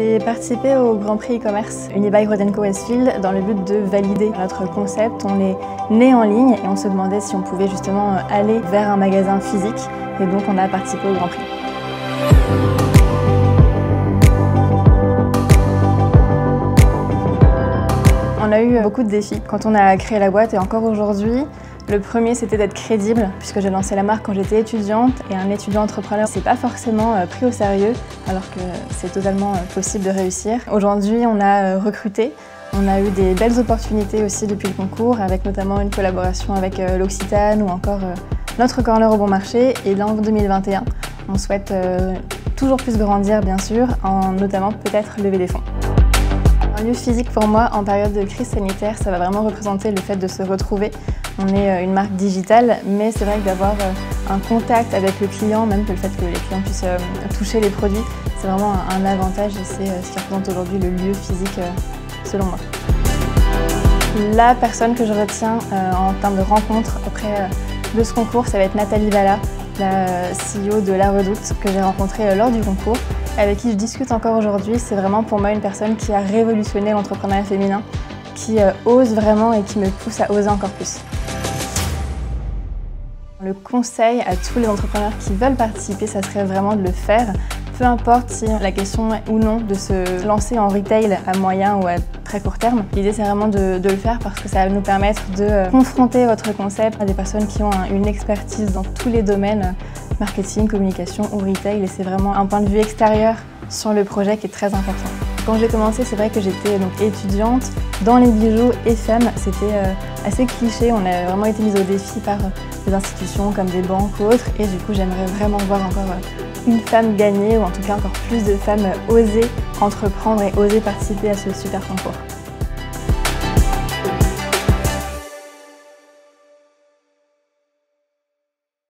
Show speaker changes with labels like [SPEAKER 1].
[SPEAKER 1] J'ai participé au Grand Prix e-commerce Unibike Rodenco Westfield dans le but de valider notre concept. On est né en ligne et on se demandait si on pouvait justement aller vers un magasin physique et donc on a participé au Grand Prix. On a eu beaucoup de défis quand on a créé la boîte et encore aujourd'hui. Le premier, c'était d'être crédible, puisque j'ai lancé la marque quand j'étais étudiante et un étudiant entrepreneur, c'est pas forcément pris au sérieux, alors que c'est totalement possible de réussir. Aujourd'hui, on a recruté, on a eu des belles opportunités aussi depuis le concours, avec notamment une collaboration avec l'Occitane ou encore notre corner au bon marché. Et là, en 2021, on souhaite toujours plus grandir, bien sûr, en notamment peut-être lever des fonds. Un lieu physique pour moi, en période de crise sanitaire, ça va vraiment représenter le fait de se retrouver. On est une marque digitale, mais c'est vrai que d'avoir un contact avec le client, même que le fait que les clients puissent toucher les produits, c'est vraiment un avantage et c'est ce qui représente aujourd'hui le lieu physique selon moi. La personne que je retiens en termes de rencontre auprès de ce concours, ça va être Nathalie Valla, la CEO de La Redoute, que j'ai rencontrée lors du concours, avec qui je discute encore aujourd'hui. C'est vraiment pour moi une personne qui a révolutionné l'entrepreneuriat féminin, qui ose vraiment et qui me pousse à oser encore plus. Le conseil à tous les entrepreneurs qui veulent participer, ça serait vraiment de le faire. Peu importe si la question est ou non de se lancer en retail à moyen ou à très court terme. L'idée c'est vraiment de le faire parce que ça va nous permettre de confronter votre concept à des personnes qui ont une expertise dans tous les domaines, marketing, communication ou retail, et c'est vraiment un point de vue extérieur sur le projet qui est très important. Quand j'ai commencé, c'est vrai que j'étais donc étudiante dans les bijoux et femmes. C'était assez cliché, on a vraiment été mis au défi par des institutions comme des banques ou autres, et du coup j'aimerais vraiment voir encore une femme gagner, ou en tout cas encore plus de femmes oser entreprendre et oser participer à ce super concours.